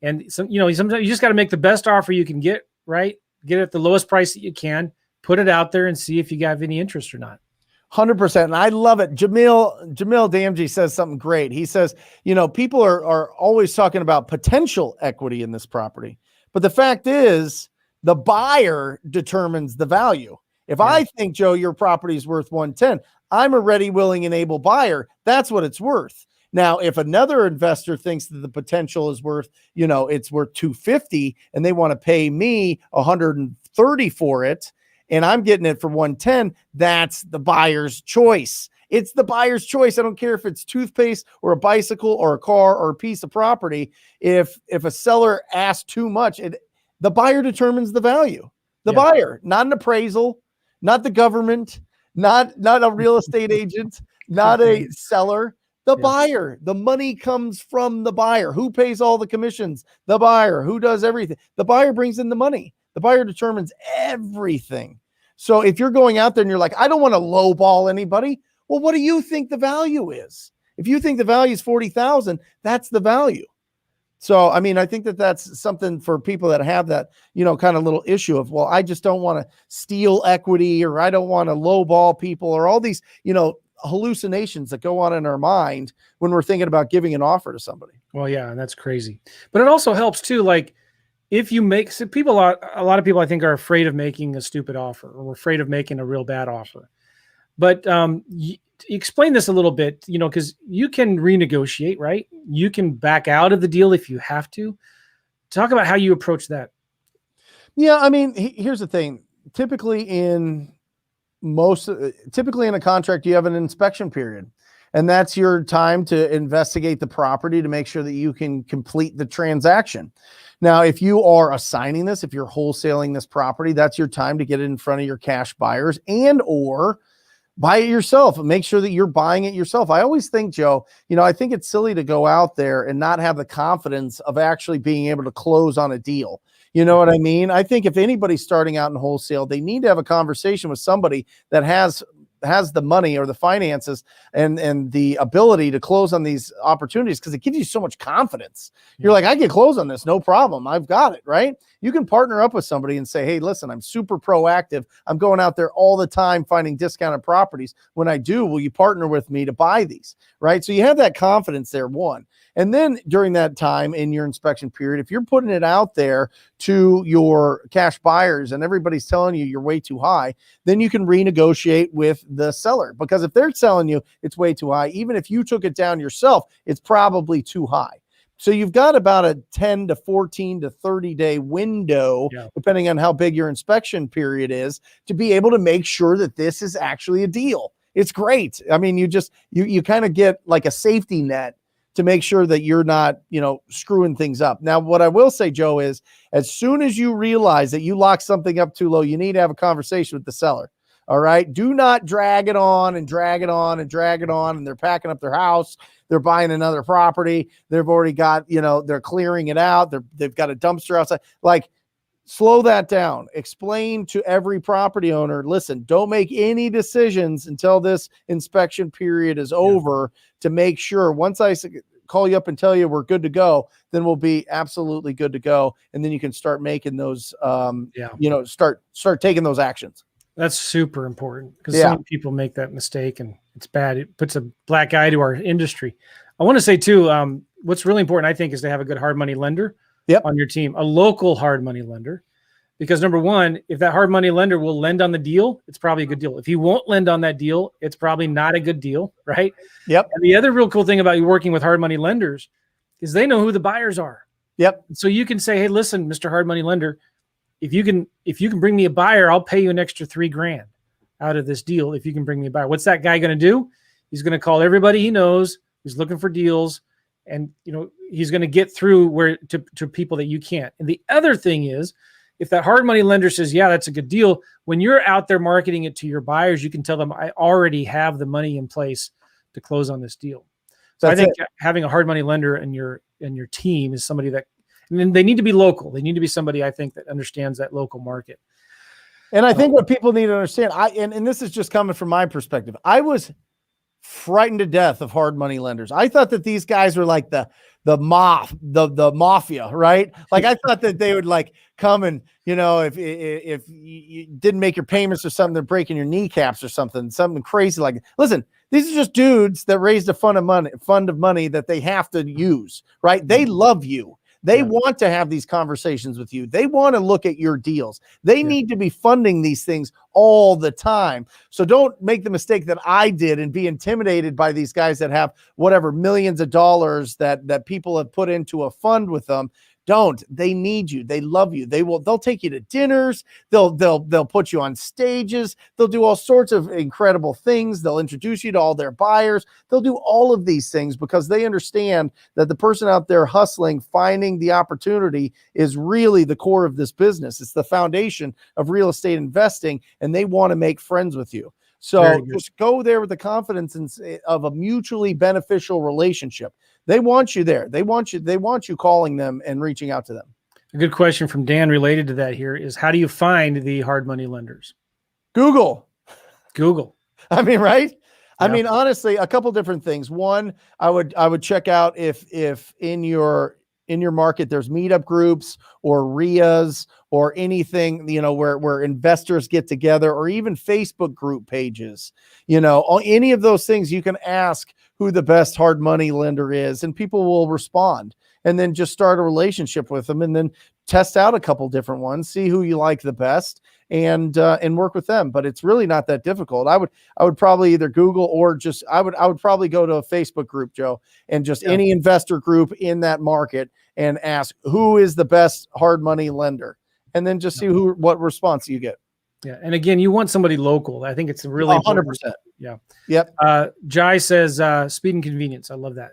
And sometimes you just got to make the best offer you can get, right? Get it at the lowest price that you can, put it out there and see if you got any interest or not. 100%. And I love it. Jamil Damji says something great. He says, people are always talking about potential equity in this property, but the fact is the buyer determines the value. If I think, Joe, your property is worth 110, I'm a ready, willing, and able buyer. That's what it's worth. Now, if another investor thinks that the potential is worth, it's worth 250, and they want to pay me 130 for it, and I'm getting it for 110, that's the buyer's choice. It's the buyer's choice. I don't care if it's toothpaste or a bicycle or a car or a piece of property. If a seller asks too much, the buyer determines the value. The buyer, not an appraisal, not the government, not a real estate agent, not a seller. The buyer. The money comes from the buyer. Who pays all the commissions? The buyer. Who does everything? The buyer brings in the money. The buyer determines everything. So if you're going out there and you're like, I don't want to lowball anybody, well, what do you think the value is? If you think the value is 40,000, that's the value. So, I think that's something for people that have that, kind of little issue of, well, I just don't want to steal equity, or I don't want to lowball people, or all these, hallucinations that go on in our mind when we're thinking about giving an offer to somebody. Well, yeah, and that's crazy. But it also helps too. Like, if you make a lot of people, I think, are afraid of making a stupid offer, or afraid of making a real bad offer. But explain this a little bit, because you can renegotiate, right? You can back out of the deal if you have to. Talk about how you approach that. Yeah, here's the thing. Typically in a contract, you have an inspection period. And that's your time to investigate the property to make sure that you can complete the transaction. Now, if you are assigning this, if you're wholesaling this property, that's your time to get it in front of your cash buyers and or buy it yourself and make sure that you're buying it yourself. I always think, Joe, I think it's silly to go out there and not have the confidence of actually being able to close on a deal. You know what I mean? I think if anybody's starting out in wholesale, they need to have a conversation with somebody that has the money or the finances and the ability to close on these opportunities, because it gives you so much confidence. You're like, I can close on this, no problem. I've got it, right? You can partner up with somebody and say, hey, listen, I'm super proactive. I'm going out there all the time finding discounted properties. When I do, will you partner with me to buy these, right? So you have that confidence there, one. And then during that time in your inspection period, if you're putting it out there to your cash buyers and everybody's telling you you're way too high, then you can renegotiate with the seller, because if they're telling you it's way too high, even if you took it down yourself, it's probably too high. So you've got about a 10 to 14 to 30 day window, depending on how big your inspection period is, to be able to make sure that this is actually a deal. It's great. I mean, you kind of get like a safety net to make sure that you're not, screwing things up. Now, what I will say, Joe, is as soon as you realize that you lock something up too low, you need to have a conversation with the seller. All right. Do not drag it on and drag it on and drag it on. And they're packing up their house. They're buying another property. They've already got, they're clearing it out. They've got a dumpster outside. Like, slow that down. Explain to every property owner, listen, don't make any decisions until this inspection period is over, to make sure once I call you up and tell you we're good to go, then we'll be absolutely good to go. And then you can start making those, start taking those actions. That's super important, because some people make that mistake and it's bad. It puts a black eye to our industry. I want to say too, what's really important, I think, is to have a good hard money lender on your team, a local hard money lender, because number one, if that hard money lender will lend on the deal, it's probably a good deal. If he won't lend on that deal, it's probably not a good deal, right? Yep. And the other real cool thing about you working with hard money lenders is they know who the buyers are. Yep. So you can say, hey, listen, Mr. Hard Money Lender, if you can bring me a buyer, I'll pay you an extra $3,000 out of this deal. If you can bring me a buyer, what's that guy going to do? He's going to call everybody he knows who's looking for deals. And, he's going to get through to people that you can't. And the other thing is, if that hard money lender says, yeah, that's a good deal, when you're out there marketing it to your buyers, you can tell them, I already have the money in place to close on this deal. So I think having a hard money lender in your team is somebody that, and they need to be local. They need to be somebody, I think, that understands that local market. And I think what people need to understand, and this is just coming from my perspective, I was frightened to death of hard money lenders. I thought that these guys were like the mafia, right? Like, I thought that they would like come and, if you didn't make your payments or something, they're breaking your kneecaps or something crazy. Like, listen, these are just dudes that raised a fund of money that they have to use, right? They love you. They want to have these conversations with you. They want to look at your deals. They need to be funding these things all the time. So don't make the mistake that I did and be intimidated by these guys that have whatever millions of dollars that people have put into a fund with them. Don't. They need you. They love you. They'll take you to dinners. They'll put you on stages. They'll do all sorts of incredible things. They'll introduce you to all their buyers. They'll do all of these things because they understand that the person out there hustling, finding the opportunity, is really the core of this business. It's the foundation of real estate investing, and they want to make friends with you. So just go there with the confidence of a mutually beneficial relationship. They want you there. They want you calling them and reaching out to them. A good question from Dan related to that here is, how do you find the hard money lenders? Google. I mean, right? Yeah. I mean, honestly, a couple different things. One, I would check out if in your market there's meetup groups or RIAs or anything, where investors get together, or even Facebook group pages, any of those things. You can ask who the best hard money lender is, and people will respond, and then just start a relationship with them, and then test out a couple different ones, see who you like the best, and work with them. But it's really not that difficult. I would probably either Google or just, I would probably go to a Facebook group, Joe, and just any investor group in that market and ask who is the best hard money lender, and then just see what response you get. Yeah. And again, you want somebody local. I think it's really 100%. Yeah. Yep. Jai says speed and convenience. I love that.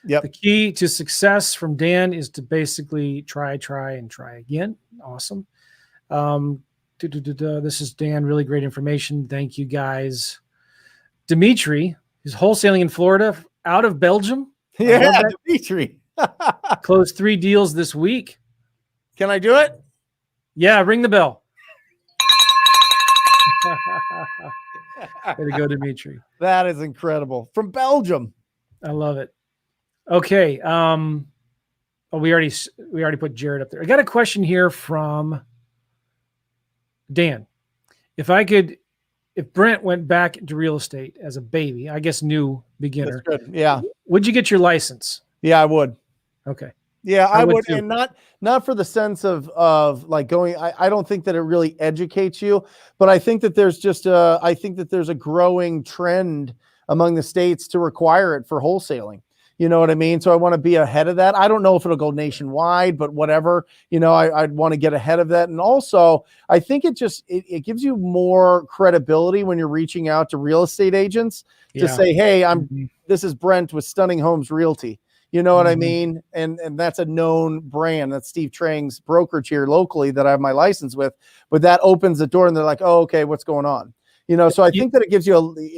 Yep. The key to success from Dan is to basically try, and try again. Awesome. This is Dan. Really great information. Thank you, guys. Dimitri is wholesaling in Florida out of Belgium. Yeah, Dimitri. Closed 3 deals this week. Can I do it? Yeah, ring the bell. Way to go, Dimitri. That is incredible. From Belgium. I love it. Okay. We already put Jared up there. I got a question here from Dan. If Brent went back into real estate as a baby, I guess new beginner. That's good. Yeah. Would you get your license? Yeah, I would. Okay. Yeah, I would, too. and not for the sense of like going. I don't think that it really educates you, but I think that there's a growing trend among the states to require it for wholesaling. You know what I mean? So I want to be ahead of that. I don't know if it'll go nationwide, but whatever, I'd want to get ahead of that. And also I think it gives you more credibility when you're reaching out to real estate agents to say, hey, this is Brent with Stunning Homes Realty. You know what I mean? And that's a known brand. That's Steve Trang's brokerage here locally that I have my license with, but that opens the door and they're like, oh, okay, what's going on? So I think that it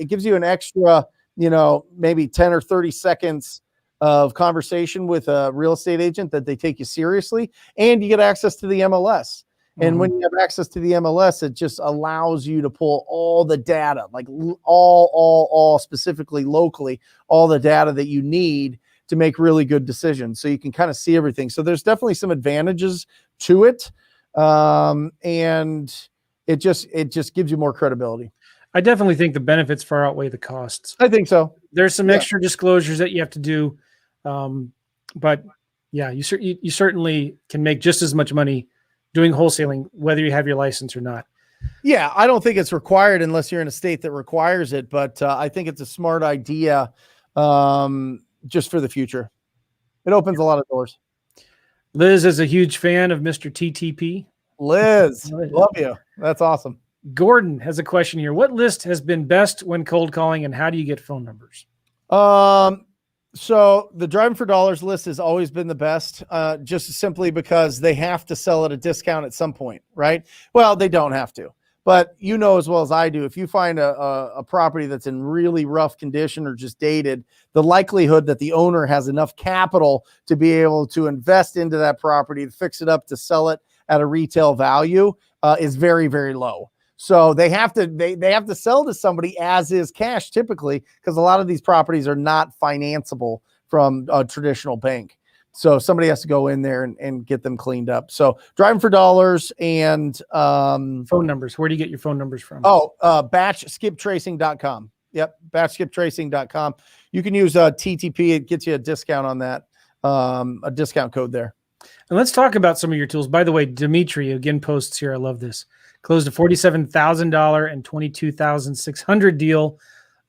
gives you an extra, maybe 10 or 30 seconds of conversation with a real estate agent that they take you seriously, and you get access to the MLS. And when you have access to the MLS, it just allows you to pull all the data, like all specifically locally, all the data that you need to make really good decisions. So you can kind of see everything. So there's definitely some advantages to it. And it just gives you more credibility. I definitely think the benefits far outweigh the costs. I think so. There's some extra disclosures that you have to do. But yeah, you certainly can make just as much money doing wholesaling, whether you have your license or not. Yeah. I don't think it's required unless you're in a state that requires it, but I think it's a smart idea. Just for the future. It opens a lot of doors. Liz is a huge fan of Mr. TTP. Liz, love you. That's awesome. Gordon has a question here. What list has been best when cold calling, and how do you get phone numbers? So the Driving for Dollars list has always been the best, just simply because they have to sell at a discount at some point, right? Well, they don't have to. But as well as I do, if you find a property that's in really rough condition or just dated, the likelihood that the owner has enough capital to be able to invest into that property, to fix it up, to sell it at a retail value is very, very low. So they have to sell to somebody as is cash typically, because a lot of these properties are not financeable from a traditional bank. So somebody has to go in there and get them cleaned up. So Driving for Dollars and phone numbers. Where do you get your phone numbers from? Batchskiptracing.com. Yep. Batchskiptracing.com. You can use TTP. It gets you a discount on that, a discount code there. And let's talk about some of your tools. By the way, Dimitri again posts here. I love this. Closed a $47,000 and $22,600 deal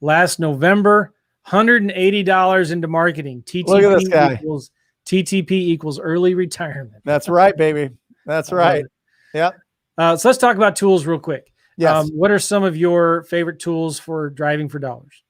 last November. $180 into marketing. Look at this guy. TTP equals early retirement. That's right, baby. That's right. Yeah. So let's talk about tools real quick. Yes. What are some of your favorite tools for driving for dollars?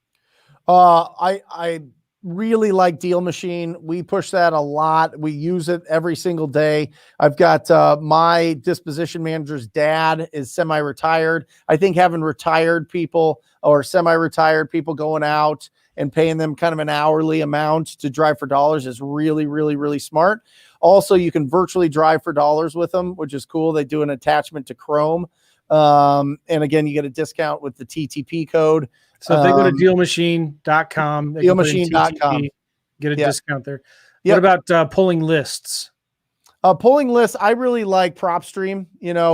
I really like Deal Machine. We push that a lot. We use it every single day. I've got my disposition manager's dad is semi-retired. I think having retired people or semi-retired people going out and paying them kind of an hourly amount to drive for dollars is really, really, really smart. Also, you can virtually drive for dollars with them, which is cool. They do an attachment to Chrome. And again, you get a discount with the TTP code. So if they go to dealmachine.com, dealmachine.com, get a discount there. Yep. What about pulling lists? Pulling lists, I really like PropStream.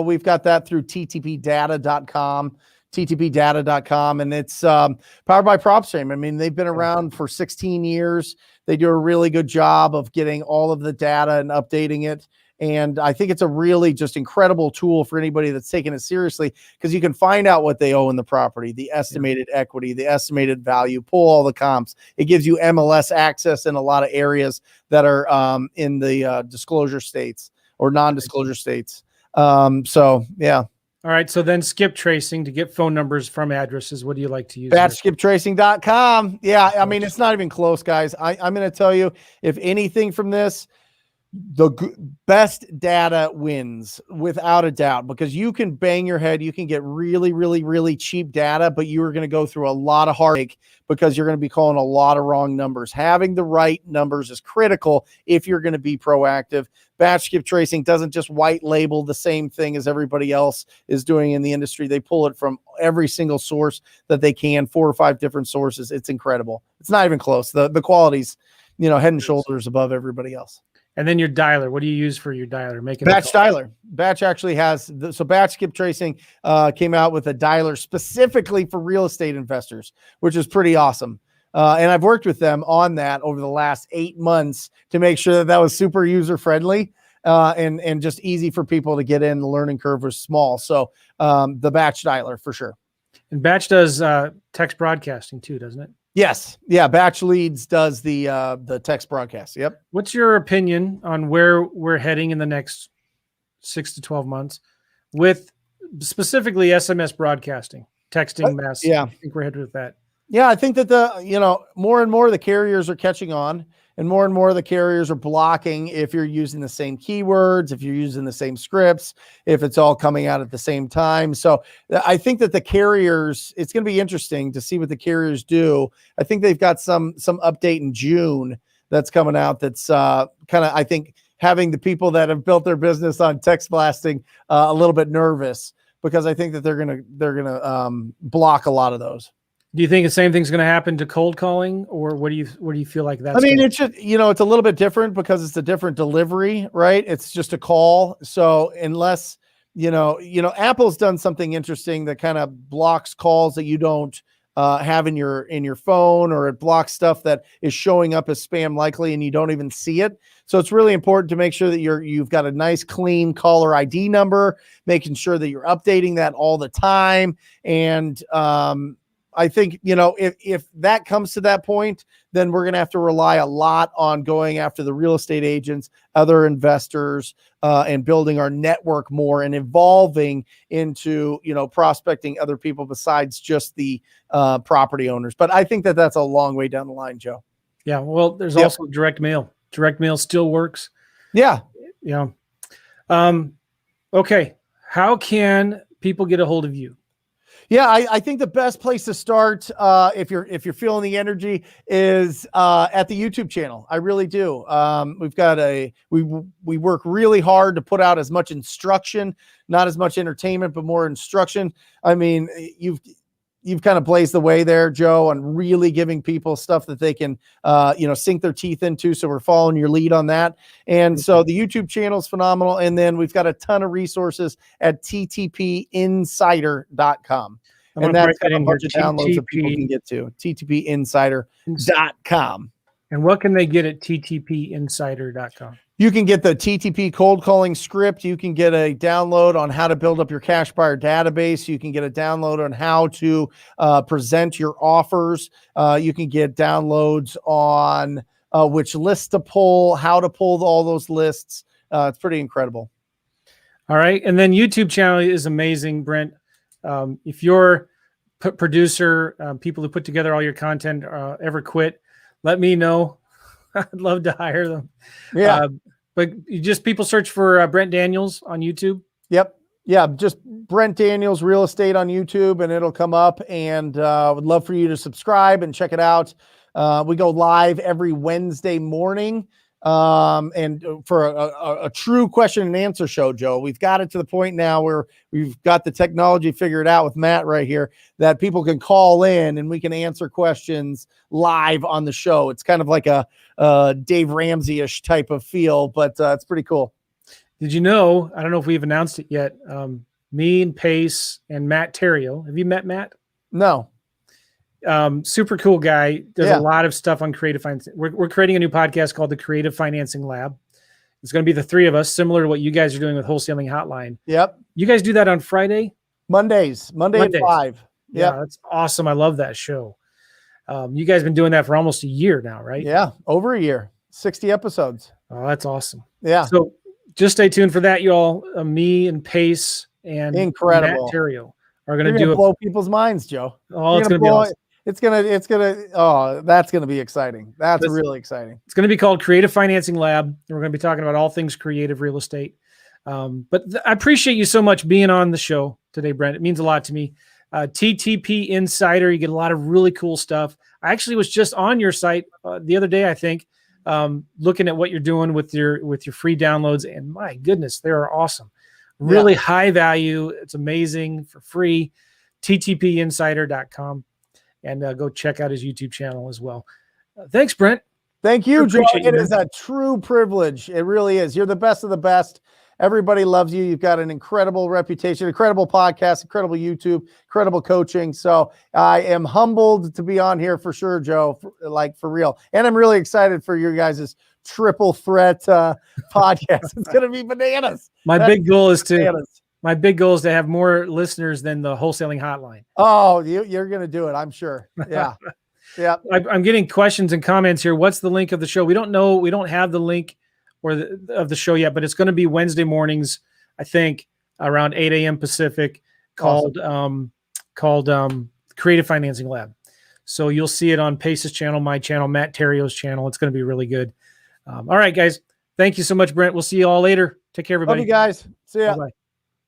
We've got that through ttpdata.com. ttpdata.com, and it's powered by PropStream. I mean, they've been around for 16 years. They do a really good job of getting all of the data and updating it. And I think it's a really just incredible tool for anybody that's taking it seriously, because you can find out what they owe in the property, the estimated equity, the estimated value, pull all the comps. It gives you MLS access in a lot of areas that are in the disclosure states or non-disclosure states. So yeah. All right. So then skip tracing to get phone numbers from addresses. What do you like to use? Batchskiptracing.com. Yeah. I mean, it's not even close, guys. I'm going to tell you, if anything from this, the best data wins without a doubt, because you can bang your head. You can get really, really, really cheap data, but you are going to go through a lot of heartache because you're going to be calling a lot of wrong numbers. Having the right numbers is critical if you're going to be proactive. Batch skip tracing doesn't just white label the same thing as everybody else is doing in the industry. They pull it from every single source that they can, 4 or 5 different sources. It's incredible. It's not even close. The quality's, head and shoulders above everybody else. And then your dialer. What do you use for your dialer? Batch dialer. Batch actually has so batch skip tracing came out with a dialer specifically for real estate investors, which is pretty awesome. And I've worked with them on that over the last 8 months to make sure that was super user friendly and just easy for people to get in. The learning curve was small. So the batch dialer for sure. And Batch does text broadcasting too, doesn't it? Yes. Yeah. Batch Leads does the text broadcast. Yep. What's your opinion on where we're heading in the next 6 to 12 months with specifically SMS broadcasting, texting mass? Yeah. I think we're headed with that. Yeah. I think that more and more of the carriers are catching on, and more of the carriers are blocking if you're using the same keywords, if you're using the same scripts, if it's all coming out at the same time. So I think that the carriers, it's going to be interesting to see what the carriers do. I think they've got some update in June that's coming out. That's kind of, I think, having the people that have built their business on text blasting a little bit nervous, because I think that they're gonna block a lot of those. Do you think the same thing's going to happen to cold calling, or what do you feel like that's? I mean, it's just, it's a little bit different because it's a different delivery, right? It's just a call. So unless, Apple's done something interesting that kind of blocks calls that you don't have in your phone, or it blocks stuff that is showing up as spam likely and you don't even see it. So it's really important to make sure that you've got a nice clean caller ID number, making sure that you're updating that all the time. And, I think, if that comes to that point, then we're going to have to rely a lot on going after the real estate agents, other investors, and building our network more and evolving into, prospecting other people besides just the property owners. But I think that that's a long way down the line, Joe. Yeah. Well, there's also direct mail. Direct mail still works. Yeah. Yeah. Okay. How can people get a hold of you? Yeah, I think the best place to start, if you're feeling the energy, is at the YouTube channel. I really do. We've got we work really hard to put out as much instruction, not as much entertainment, but more instruction. I mean, you've kind of blazed the way there, Joe, on really giving people stuff that they can, sink their teeth into. So we're following your lead on that. And so the YouTube channel is phenomenal. And then we've got a ton of resources at ttpinsider.com. And that's got a bunch of downloads that people can get to. ttpinsider.com. And what can they get at ttpinsider.com? You can get the TTP cold calling script. You can get a download on how to build up your cash buyer database. You can get a download on how to present your offers. You can get downloads on which lists to pull, how to pull all those lists. It's pretty incredible. All right. And then YouTube channel is amazing, Brent. If your producer, people who put together all your content ever quit, let me know. I'd love to hire them. Yeah. But you just people search for Brent Daniels on YouTube. Yep. Yeah. Just Brent Daniels Real Estate on YouTube, and it'll come up. And would love for you to subscribe and check it out. We go live every Wednesday morning. And for a true question and answer show, Joe, we've got it to the point now where we've got the technology figured out with Matt right here that people can call in and we can answer questions live on the show. It's kind of like a Dave Ramsey-ish type of feel, but it's pretty cool. Did you know, I don't know if we've announced it yet, me and Pace and Matt Terrio. Have you met Matt? No. Super cool guy. Does a lot of stuff on creative finance. We're creating a new podcast called the Creative Financing Lab. It's going to be the three of us, similar to what you guys are doing with Wholesaling Hotline. Yep. You guys do that on Friday? Mondays at 5. Yeah, that's awesome. I love that show. You guys have been doing that for almost a year now, right? Yeah, over a year, 60 episodes. Oh, that's awesome. Yeah. So just stay tuned for that, y'all. Me and Pace and Incredible. Matt Terrio are going You're to gonna do blow people's minds, Joe. Oh, it's going to be awesome. Oh, that's gonna be exciting. That's really exciting. It's going to be called Creative Financing Lab. And we're going to be talking about all things creative real estate. But I appreciate you so much being on the show today, Brent. It means a lot to me. TTP Insider, you get a lot of really cool stuff. I actually was just on your site the other day, I think, looking at what you're doing with your free downloads, and my goodness, they are awesome. Really high value. It's amazing for free. TTPinsider.com, and go check out his YouTube channel as well. Thanks, Brent. Thank you, Joe. It is a true privilege. It really is. You're the best of the best. Everybody loves you. You've got an incredible reputation, incredible podcast, incredible YouTube, incredible coaching. So I am humbled to be on here for sure, Joe, for real. And I'm really excited for your guys' triple threat podcast. It's going to be bananas. My big goal is to have more listeners than the wholesaling hotline. Oh, you're going to do it. I'm sure. Yeah. Yeah. I'm getting questions and comments here. What's the link of the show? We don't know. We don't have the link of the show yet, but it's going to be Wednesday mornings, I think, around 8 a.m. Pacific, called Creative Financing Lab. So you'll see it on Pace's channel, my channel, Matt Terrio's channel. It's going to be really good. All right, guys. Thank you so much, Brent. We'll see you all later. Take care, everybody. Love you guys. See ya. Bye-bye.